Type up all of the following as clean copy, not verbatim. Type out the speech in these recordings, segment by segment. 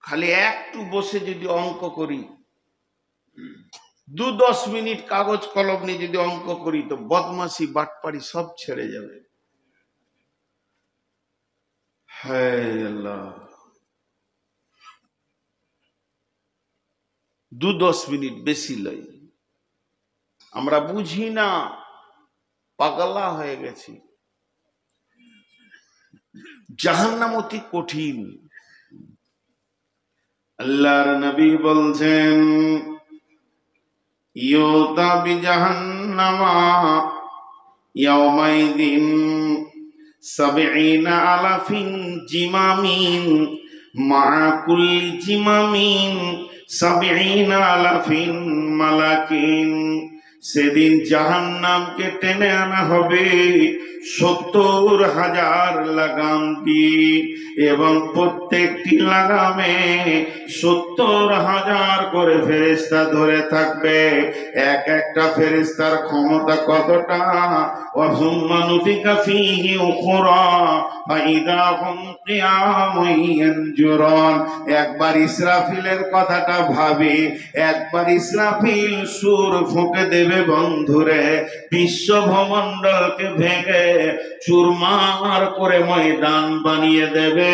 খালি একটু বসে যদি অঙ্ক করি, 2-10 মিনিট কাগজ কলম নিয়ে যদি অঙ্ক করি, তো বদমাশি বাটপাড়ি সব ছেড়ে যাবে। হায় আল্লাহ, 2-10 মিনিট বেশি লয়। আমরা বুঝি না, পাগলা হয়ে গেছি। জাহান্নাম অতি কঠিন। আল্লাহর নবী বলছেন, ইউতা বিজাহান্নামা ইয়াউমাইদিন 70 আলাফিন জিমামিন মা কুল্লি জিমামিন 70 আলাফিন মালাকিন। সেদিন জাহান্নামকে টেনে আনা হবে 70,000 লাগাম দিয়ে, এবং প্রত্যেকটি লাগামে 70,000 করে ফেরেশতা ধরে থাকবে। এক একটা ফেরেশতার ক্ষমতা কতটা? ওয়াসুম্মা নুফিকা ফীহি উখরা ফাইদা হুম কিয়ামুন ইয়ানজুরুন। একবার ইসরাফিলের কথাটা ভাবি, একবার ইসরাফিল সুর ফুঁকে দেবে বন্ধুরে, বিশ্ব ভূমণ্ডলকে ভেঙে চুরমার করে ময়দান বানিয়ে দেবে।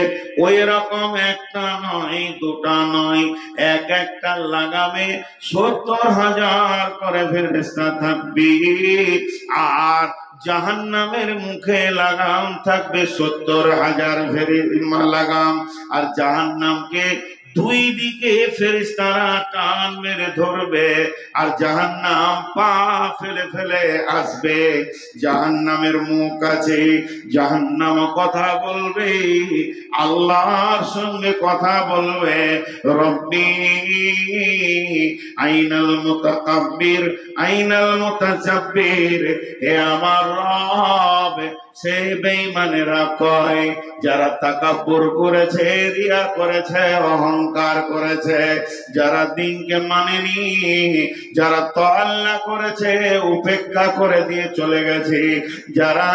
ওই রকম একটা নয়, দুটা নয়, এক একটা লাগামে 70,000 করে ফেরেশতা থাকবে। আর জাহান্নামের মুখে লাগাম থাকবে 70,000 লাগাম। আর জাহান্নামকে দুই দিকে ফেরেশতারা টান মেরে ধরবে, আর জাহান্নাম পা ফেলে ফেলে আসবে। জাহান্নামের মুখ আছে, জাহান্নাম কথা বলবে, আল্লাহর সঙ্গে কথা বলবে। রব্বি আইনাল মুতাকাব্বির আইনাল মুতাজাব্বির। হে আমার রব, সে বেঈমানেরা কয়, যারা তাকাব্বুর করেছে, রিয়া করেছে, অহংকার করেছে, যারা দিনকে মানেনি, যারা তাআল্লা করেছে, উপেক্ষা করে দিয়ে চলে গেছে, যারা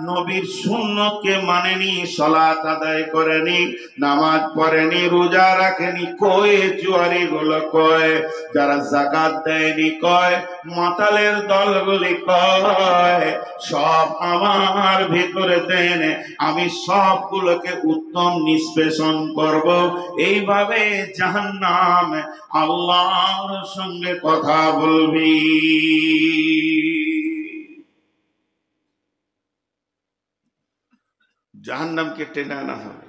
নবীর সুন্নতকে মানেনি, সালাত আদায় করেনি, নামাজ পড়েনি, রোজা রাখেনি, কয় জুয়ারি গুলো কয়, যারা যাকাত দেয়নি কয়, মাতালের দলগুলি কয়, সব আমার ভিতরে দেন, আমি সবগুলোকে উত্তম নিষ্পেষণ করব। এইভাবে জাহান্নাম আল্লাহর সঙ্গে কথা বলবি। জাহান্নামকে টেনে আনা হবে।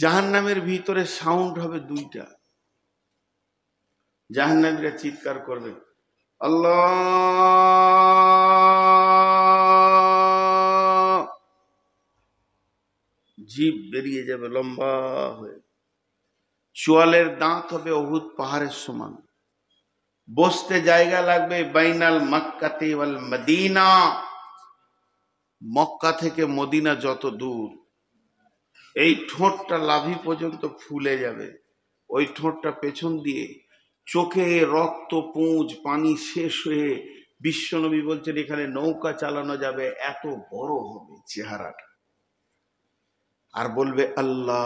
জাহান্নামের ভিতরে সাউন্ড হবে দুইটা। জাহান্নামীরা চিৎকার করবে, আল্লাহ। জিভ বেরিয়ে যাবে লম্বা হয়ে, চোয়ালের দাঁত হবে উহুদ পাহাড়ের সমান, বসতে জায়গা লাগবে বাইনাল মক্কাতি ওয়াল মদিনা। মক্কা থেকে মদিনা যত দূর, এই ঠোঁটটা লাভি পর্যন্ত ফুলে যাবে। ওই ঠোঁটটা পেছন দিয়ে চোখে রক্ত, পুঁজ, পানি শেষ হয়ে বিশ্বনবী বলছেন এখানে নৌকা চালানো যাবে, এত বড় হবে চেহারাটা। আর বলবে আল্লাহ,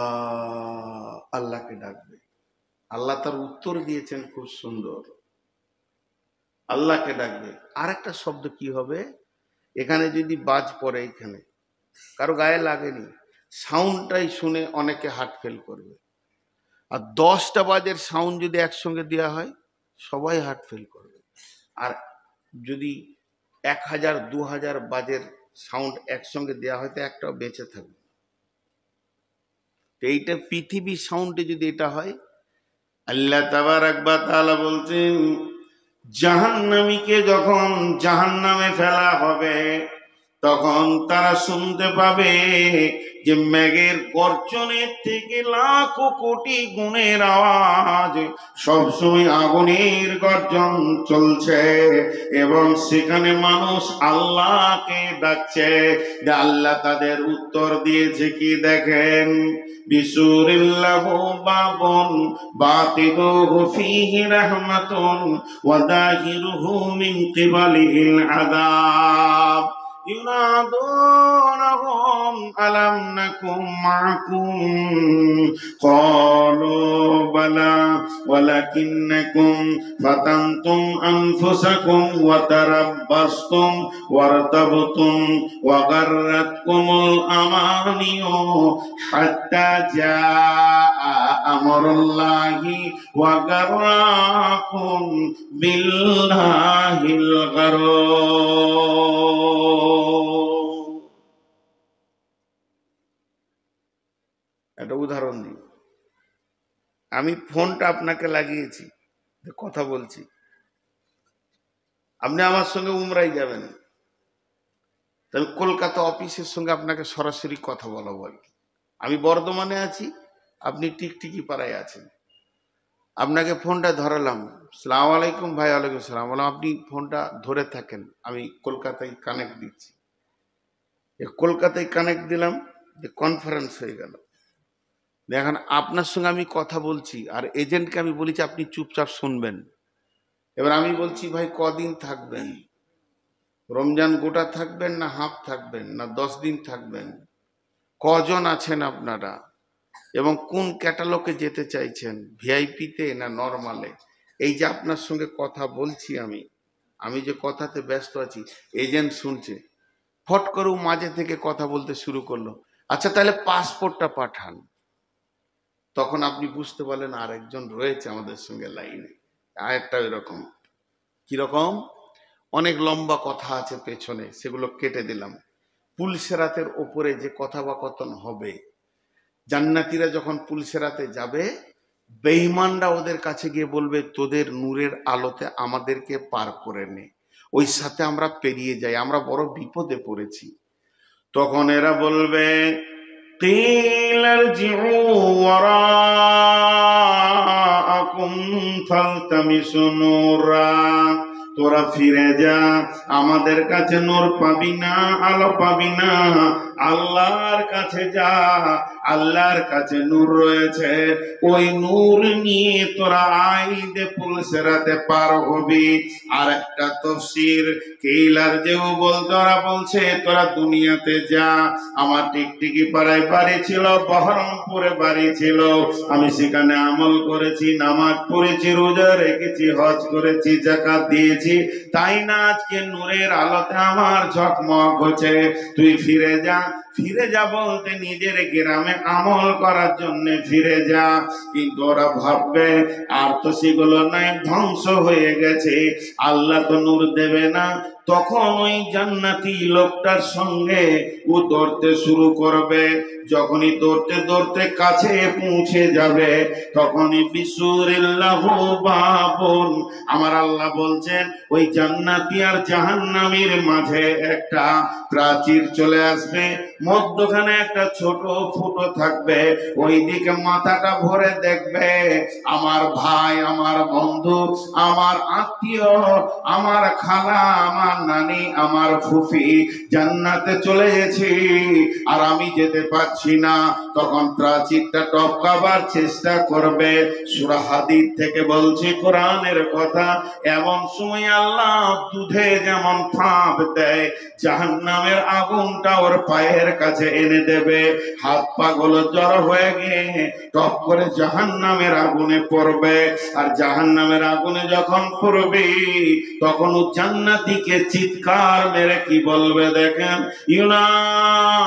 আল্লাহকে ডাকবে। আল্লাহ তার উত্তর দিয়েছেন খুব সুন্দর, আল্লাহকে ডাকবে। আর একটা শব্দ কি হবে, এখানে যদি বাজ পড়ে, এখানে কারো গায়ে লাগেনি, সাউন্ডটাই শুনে অনেকে হার্ট ফেল করবে। আর 10টা বাজের সাউন্ড যদি একসঙ্গে দেওয়া হয়, সবাই হার্ট ফেল করবে। আর যদি 1000, 2000 বাজের সাউন্ড একসঙ্গে দেওয়া হয়, তো একটাও বেঁচে থাকবে। এইটা পৃথিবীর সাউন্ডে যদি এটা হয়, আল্লাহ তাবারক ওয়া তাআলা বলছেন, জাহান্নামীকে যখন জাহান্নামে ফেলা হবে, তখন তারা শুনতে পাবে যে মেঘের গর্জনের থেকে লাখো কোটি গুণের আওয়াজ, সবসময় আগুনের গর্জন চলছে, এবং সেখানে মানুষ আল্লাহকে ডাকছে। আল্লাহ তাদের উত্তর দিয়েছে কি দেখেন, বিসুরিল্লাহু বাবুন বাতিনুহু ফীহি রাহমাতুন ওয়া যাহিরুহু মিন কিবালিহিল আযাব। ينادونهم ألم نكن معكم قالوا بلى ولكنكم فتنتم أنفسكم وتربصتم وارتبتم وغرتكم الأماني حتى جاء أمر الله وغركم بالله الغرور। একটা উদাহরণ দিই, আমি ফোনটা আপনাকে লাগিয়েছি, কথা বলছি, আপনি আমার সঙ্গে উমরাই যাবেন, তবে কলকাতা অফিসের সঙ্গে আপনাকে সরাসরি কথা বলাবো আর কি। আমি বর্ধমানে আছি, আপনি টিকটিকি পাড়ায় আছেন, আপনাকে ফোনটা ধরালাম, সালাম আলাইকুম ভাই। ওয়ালাইকুম সালাম। বললাম আপনি ফোনটা ধরে থাকেন, আমি কলকাতায় কানেক্ট দিচ্ছি। কলকাতায় কানেক্ট দিলাম, যে কনফারেন্স হয়ে গেল। দেখেন আপনার সঙ্গে আমি কথা বলছি, আর এজেন্টকে আমি বলেছি আপনি চুপচাপ শুনবেন। এবার আমি বলছি ভাই কদিন থাকবেন, রমজান গোটা থাকবেন না হাফ থাকবেন না 10 দিন থাকবেন, কজন আছেন আপনারা, এবং কোন ক্যাটালগে যেতে চাইছেন, ভিআইপিতে না নরমালে। এই যে আপনার সঙ্গে কথা বলছি, আমি যে কথাতে ব্যস্ত আছি, এজেন্ট শুনছে। ফট করে মাঝে থেকে কথা বলতে শুরু করলো, আচ্ছা তাহলে পাসপোর্টটা পাঠান। তখন আপনি বুঝতে পারলেন আর একজন রয়েছে আমাদের সঙ্গে লাইনে। আরেকটা এরকম, কিরকম, অনেক লম্বা কথা আছে পেছনে, সেগুলো কেটে দিলাম। পুলসেরাতের ওপরে যে কথাবাকথন হবে, জান্নাতীরা যখন পুলসেরাতে যাবে, বেঈমানরা ওদের কাছে গিয়ে বলবে তোদের নূরের আলোতে আমাদেরকে পার করে নে, ওই সাথে আমরা পেরিয়ে যাই, আমরা বড় বিপদে পড়েছি। তখন এরা বলবে قيل ارجعوا وراءكم فالتمسوا نورا, তোরা ফিরে যা, আমাদের কাছে নূর পাবি না, আলো পাবি না, আল্লাহর কাছে যা, আল্লাহর কাছে নূর রয়েছে, ওই নূর নিয়ে তোরা আইদে পুলসেরাতে পার হবি। আর একটা তাফসীর কেইলার যেও তোরা বলছে তোরা দুনিয়াতে যা, আমার টিকটিকি পাড়ায় বাড়ি ছিল, বহরমপুরে বাড়ি ছিল, আমি সেখানে আমল করেছি, নামাজ পড়েছি, রোজা রেখেছি, হজ করেছি, যাকাত দিয়েছি, তাই না আজকে নূরের আলোতে আমার ঝকমক হচ্ছে। তুই ফিরে যা, ফিরে যা বলতে নিজের গ্রামে আমল করার জন্য ফিরে যা। কিন্তু ওরা ভাববে আর তো সেগুলো নাই, ধ্বংস হয়ে গেছে, আল্লাহ তো নূর দেবে না। তখন ওই জান্নাতি লোকটার সঙ্গে ও দৌড়তে শুরু করবে। যখনই দৌড়তে দৌড়তে কাছে পৌঁছে যাবে, তখনই বিসুরিল্লাহু বাবুন, আমার আল্লাহ বলছেন ওই জান্নাতি আর জাহান্নামীর মাঝে একটা প্রাচীর চলে আসবে, মধ্যখানে একটা ছোট ফুটো থাকবে, ওই দিকে মাথাটা ভরে দেখবে আমার ভাই, আমার বন্ধু, আমার আত্মীয়, আমার খালা, আমার নানি, আমার ফুফি জান্নাতে চলে গেছি আর আমি যেতে পারছি না। তখন প্রাচীরটা টপকাবার চেষ্টা করবে। সূরা হাদীদ থেকে বলছি, কোরআনের কথা। এমন সময় আল্লাহ দুধে যেমন ফাঁপ দেয়, জাহান্নামের আগুনটা ওর পায়ের কাছে এনে দেবে, হাত পা গুলো জড়ো হয়ে গিয়ে টপ করে জাহান্নামের আগুনে পড়বে। আর জাহান্নামের আগুনে যখন পড়বে, তখন ও জান্নাতীকে চিৎকার মেরে কি বলবে দেখেন,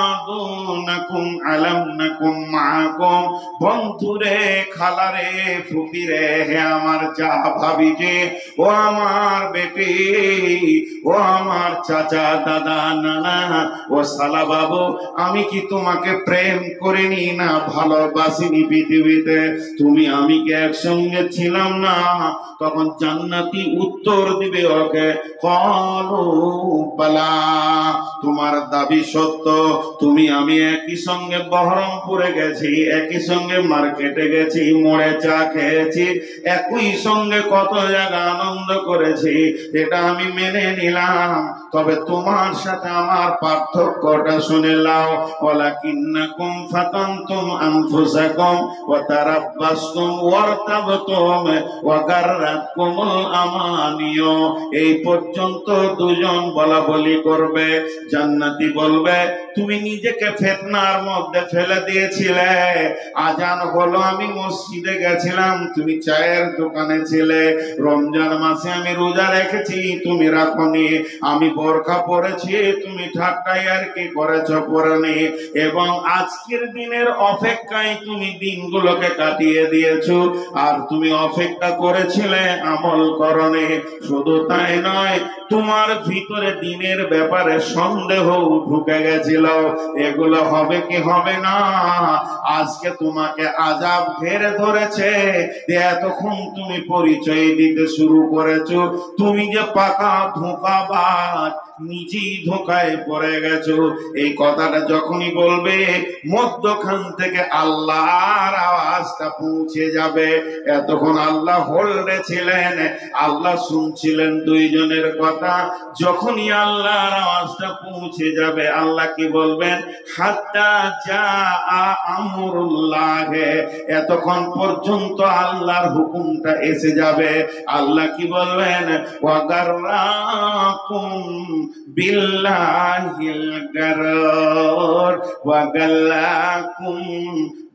ইউনাদুনাকুম আলাম নাকুম মাআকুম, বন্ধুরে, খালারে, ফুফিরে, হে আমার যা ভাবি যে, ও আমার বেটি, ও আমার চাচা, দাদা, নানা, ও শালা বাবু, আমি কি তোমাকে প্রেম করিনি না ভালোবাসিনি পৃথিবীতে? তুমি আমি কি একসঙ্গে ছিলাম না? তখন জান্নাতি উত্তর দিবে ওকে, ক্বালু বালা, তোমার দাবি সত্য, তুমি আমি একই সঙ্গে বহরমপুরে গেছি, একই সঙ্গে মার্কেটে গেছি, মোড়ে চা খেয়েছি, একই সঙ্গে কত জায়গা আনন্দ করেছি, এটা আমি মেনে নিলাম। তবে তোমার সাথে আমার পার্থক্যটা শুনে নাও, ওয়ালাকিন্নাকুম ফাতানতুম আনফুসাকুম ওয়া তারাব্বাসতুম ওয়ারতাবতুম ওয়া গাররাতকুমুল আমানিয়ু, এই পর্যন্ত দুজন বলা বলি করবে। জান্নাতি বলবে তুমি নিজেকে ফিতনার মধ্যে ফেলে দিয়েছিলে, আজান হলো আমি মসজিদে গেছিলাম, তুমি চায়ের দোকানে ছিলে, রমজান মাসে আমি রোজা রেখেছি তুমি রাখনি, আমি বোরকা পরেছি তুমি ঠাট্টাই আর কি করেছো পরনি, এবং আজকের দিনের অপেক্ষায় তুমি দিনগুলোকে কাটিয়ে দিয়েছো, আর তুমি অপেক্ষা করেছিলে আমল করনি। শুধু তাই নয়, তোমার ভিতরে দিনের ব্যাপারে সন্দেহ ঢুকে গেছিল, এগুলো হবে কি হবে না। আজকে তোমাকে আযাব ঘিরে ধরেছে, এতক্ষণ তুমি পরিচয় দিতে শুরু করেছো তুমি যে পাকা ধোঁকাবাজ, নিজেই ধোঁকায় পড়ে গেছো। এই কথাটা যখনই বলবে মধ্যখান থেকে আল্লাহর আওয়াজটা পৌঁছে যাবে। এতক্ষণ আল্লাহ হোল্ডে ছিলেন, আল্লাহ শুনছিলেন দুইজনের কথা। যখনই আল্লাহর আওয়াজটা পৌঁছে যাবে, আল্লাহ কি বলবেন? হাত্তা যা আমরুল্লাহ, এতক্ষণ পর্যন্ত আল্লাহর হুকুমটা এসে যাবে। আল্লাহ কি বলবেন? ওয়াগাররাকুম বিল্লাহিল গারর, ওয়াগাল্লাকুম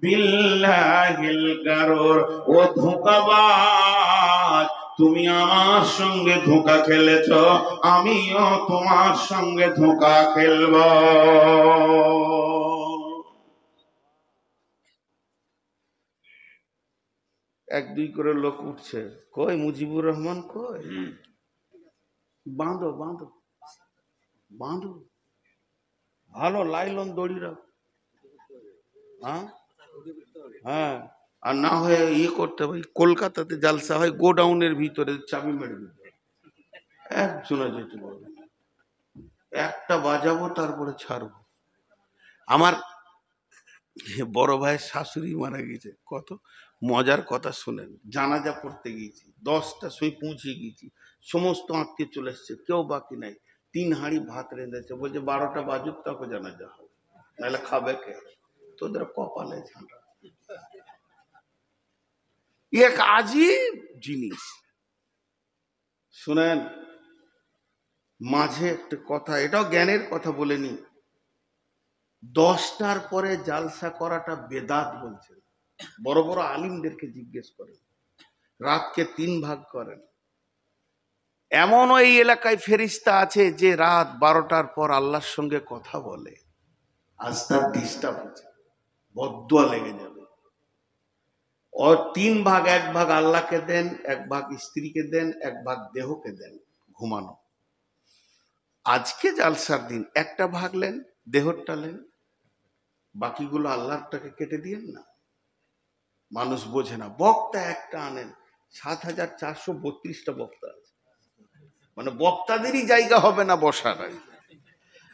বিল্লাহিল গারর। ও ধোঁকাবাজ, তুমি আমার সঙ্গে ধোঁকা খেলেছ, আমিও তোমার সঙ্গে ধোঁকা খেলব। এক দুই করে লোক উঠছে, কই মুজিবুর রহমান কই? বাঁধো বাঁধো বাঁধো, ভালো লাইলন দড়ি রাখ। হ্যাঁ হ্যাঁ, আর না হয় ইয়ে করতে হবে, কলকাতাতে জালসা হয় গোডাউনের ভিতরে চাবি মেরে দিতে, একজনে যেতে বলবে, একটা বাজাবো তারপরে ছাড়বো। আমার বড় ভাইয়ের শাশুড়ি মারা গেছে, কত মজার কথা শুনেন। জানাজা পড়তে গিয়েছি, 10টার সময় পৌঁছে গিয়েছি, সমস্ত আত্মীয় চলে এসছে, কেউ বাকি নাই। 3 হাঁড়ি ভাত রেঁধেছে, বলছে 12টা বাজুক তাকে জানাজা হবে, নাহলে খাবে কে? তোদের কপালে ঝাঁটা। এক আজীব জিনিস। শুনেন, মাঝে একটা কথা, এটাও জ্ঞানের কথা বলে নি, 10টার পরে জালসা করাটা বেদাত বলছেন। বড় বড় আলিমদেরকে জিজ্ঞেস করেন, রাতকে 3 ভাগ করেন। এমন ওই এলাকায় ফেরেশতা আছে যে রাত 12টার পর আল্লাহর সঙ্গে কথা বলে, আজ তার ডিস্টার্ব হচ্ছে, বদদুয়া লেগে যাবে। ও 3 ভাগ, 1 ভাগ আল্লাহকে দেন, 1 ভাগ স্ত্রীকে দেন, 1 ভাগ দেহকে দেন ঘুমানো। আজকে জালসার দিন একটা ভাগ লেন, দেহরটা লেন, বাকিগুলো আল্লাহরটাকে কেটে দিয়েন না। মানুষ বোঝে না, বক্তা একটা আনেন, 7432টা বক্তা আছে, মানে বক্তাদেরই জায়গা হবে না বসার।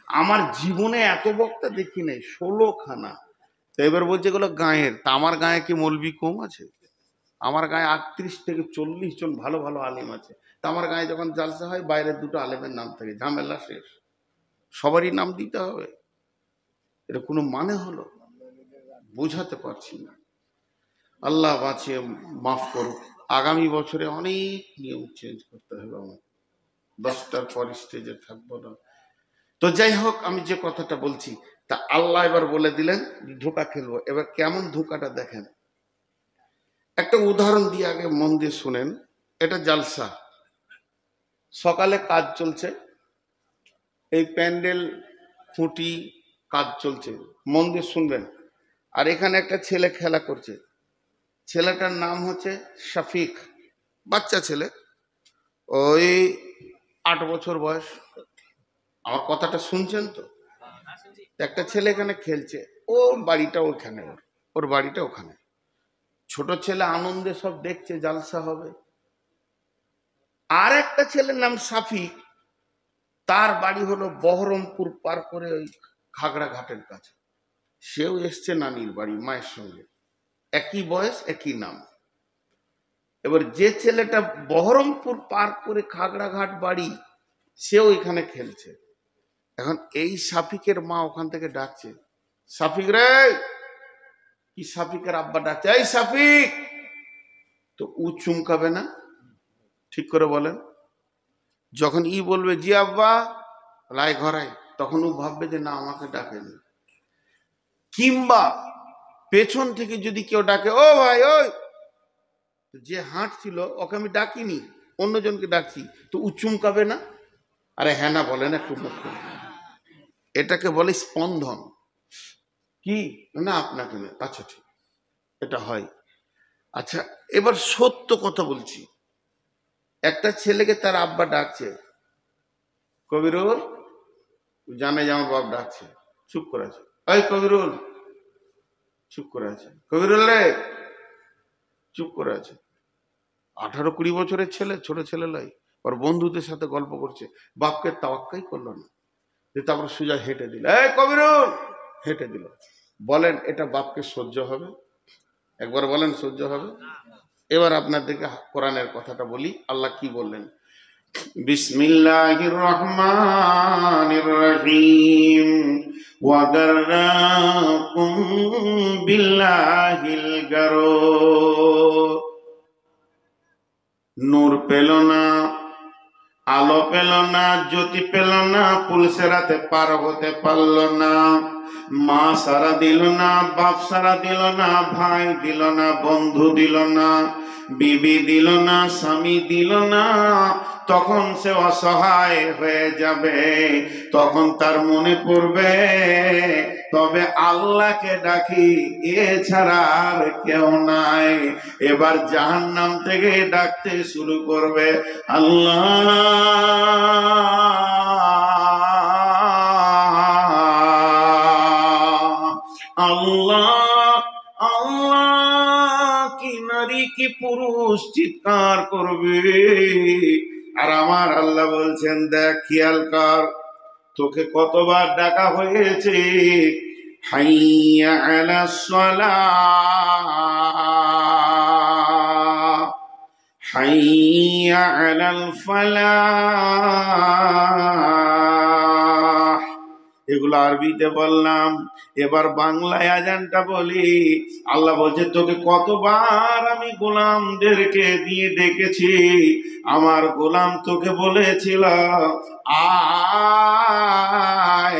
আমার জীবনে এত বক্তা দেখি নাই, 16খানা। তো এবার বলছে এগুলো গাঁয়ের, তা আমার গাঁয়ে কি মৌলবি কম আছে? আমার গাঁয়ে 38 থেকে 40 জন ভালো ভালো আলেম আছে। তা আমার গাঁয়ে যখন জালসা হয়, বাইরের 2টো আলেমের নাম থাকে, ঝামেলা শেষ। সবারই নাম দিতে হবে? এটা কোনো মানে হলো? বোঝাতে পারছি না। আল্লাহ বাঁচিয়ে মাফ করুক। আগামী বছরে অনেক নিয়ম চেঞ্জ করতে হবে আমার, 10টার পর স্টেজে থাকবো না। তো যাই হোক, আমি যে কথাটা বলছি, তা আল্লাহ এবার বলে দিলেন ধোঁকা খেলবো। এবার কেমন ধোঁকাটা দেখেন, একটা উদাহরণ দিয়ে আগে মন দিয়ে শুনেন। এটা জালসা, সকালে কাজ চলছে, এই প্যান্ডেল খুঁটি কাজ চলছে, মন দিয়ে শুনবেন। আর এখানে একটা ছেলে খেলা করছে, ছেলেটার নাম হচ্ছে শফিক, বাচ্চা ছেলে, ওই 8 বছর বয়স। আমার কথাটা শুনছেন তো? একটা ছেলে এখানে খেলছে, ওর বাড়িটা ওখানে, ওর বাড়িটা ওখানে। ছোট ছেলে আনন্দে সব দেখছে জালসা হবে। আর একটা ছেলের নাম সাফিক, তার বাড়ি হলো বহরমপুর পার করে ওই খাগড়া ঘাটের কাছে। সেও এসছে নানির বাড়ি মায়ের সঙ্গে, একই বয়স একই নাম। এবার যে ছেলেটা বহরমপুর পার করে খাগড়া ঘাট বাড়ি, সেও এখানে খেলছে। এখন এই সাফিকের মা ওখান থেকে ডাকছে, সাফিক রে, কি সাফিকের আব্বা ডাকছে, এই সাফিক। তো ও চুমকাবে না? ঠিক করে বলেন। যখন ই বলবে জি আব্বা, লাই ঘরাই, তখন ও ভাববে যে না আমাকে ডাকেনি। কিংবা পেছন থেকে যদি কেউ ডাকে ও ভাই ওই, যে হাঁটছিল ওকে আমি ডাকিনি, অন্যজনকে ডাকছি, তো ও চুমকাবে না? আরে হ্যাঁ না বলেন একটু মুখ খুলে। এটাকে বলে স্পন্দন। কি না আপনাকে না, আচ্ছা ঠিক, এটা হয়। আচ্ছা, এবার সত্য কথা বলছি। একটা ছেলেকে তার আব্বা ডাকছে, কবিরুল, জানে যে আমার বাপ ডাকছে, চুপ করে আছে। ওই কবিরুল, চুপ করে আছে। কবিরুল রে, চুপ করে আছে। 18-20 বছরের ছেলে, ছোট ছেলে লাই, ওর বন্ধুদের সাথে গল্প করছে, বাপকে তাওয়াক্কাই করলো না, যে তারপর সোজা হেঁটে দিল, এই কবিরুল, হেঁটে দিল। বলেন এটা বাপকে সহ্য হবে? একবার বলেন সহ্য হবে? এবার আপনাদেরকে কোরআনের কথাটা বলি, আল্লাহ কি বললেন। বিসমিল্লাহির রহমানির রহিম। ওয়াগাররাকুম বিল্লাহিল গারুর। নূর পেল না, আলো পেল না, জ্যোতি পেল না, পুলসেরাতে পার হতে পারল না, মা সারা দিল না, বাপ সারা দিল না, ভাই দিল না, বন্ধু দিল না, বিবি দিল না, স্বামী দিল না, তখন সে অসহায় হয়ে যাবে। তখন তার মনে পড়বে তবে আল্লাহকে ডাকি, এছাড়া আর কেউ নাই। এবার জাহান্নাম থেকে ডাকতে শুরু করবে, আল্লাহ আল্লাহ আল্লাহ। কি নারী কি পুরুষ চিৎকার করবে, আর আমার আল্লাহ বলছেন দেখ, খেয়াল কর, তোকে কতবার ডাকা হয়েছে। হাইয়া আলাস সালাহ, হাইয়া আলাল ফালাহ, এগুলো আরবিতে বললাম। এবার বাংলায় আজানটা বলি। আল্লাহ বলছে তোকে কতবার আমি গোলামদেরকে দিয়ে ডেকেছি, আমার গোলাম তোকে বলেছিল আয়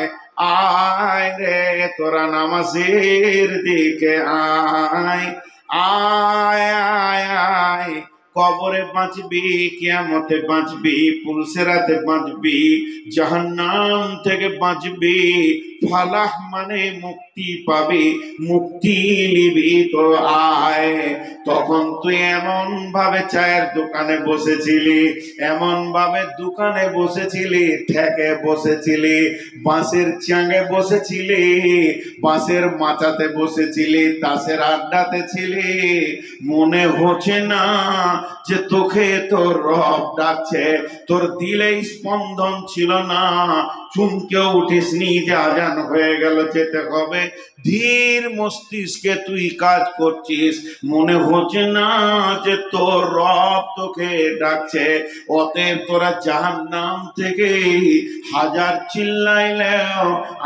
আয় রে, তোরা নামাজের দিকে আয় আয় আয় আয়। কবরে বাঁচবি, কিয়ামতে বাঁচবি, পুলসেরাতে বাঁচবি, জাহান্নাম থেকে বাঁচবি, ফালাহ মানে মুক্তি পাবি, মুক্তি নিবি তো আয়। তখন তুই এমন ভাবে চায়ের দোকানে বসেছিলি, এমন ভাবে দোকানে বসেছিলি, ঠেকে বসেছিলি, বাঁশের চাঙে বসেছিলি, বাঁশের মাচাতে বসেছিলি, তাসের আড্ডাতে ছিলি, মনে হচ্ছে না যে তোকে তোর রব ডাকছে, তোর দিলে স্পন্দন ছিল না, চুমকে উঠিসনি যে আজান হয়ে গেল যেতে হবে, ধীর মস্তিষ্কে তুই কাজ করছিস, মনে হচ্ছে না যে তোর রব তোকে ডাকছে। অতএব তোরা জাহান্নাম থেকে হাজার চিল্লাইলেও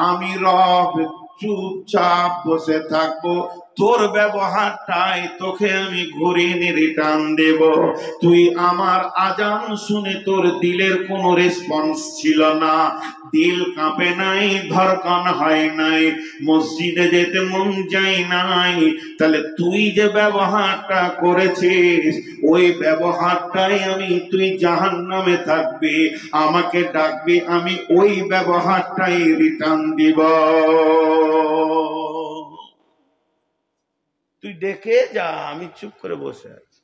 আমি রব চুপচাপ বসে থাকবো, তোর ব্যবহারটাই তোকে আমি ঘুরিয়ে রিটার্ন দেব। তুই আমার আজান শুনে তোর দিলের কোনো রেসপন্স ছিল না, দিল কাঁপে নাই, ধড়কন হয় নাই, মসজিদে যেতে মন যায় নাই, তাহলে তুই যে ব্যবহারটা করেছিস ওই ব্যবহারটাই আমি, তুই জাহান্নামে থাকবি, আমাকে ডাকবি, আমি ওই ব্যবহারটাই রিটার্ন দিব। তুই ডেকে যা, আমি চুপ করে বসে আছি।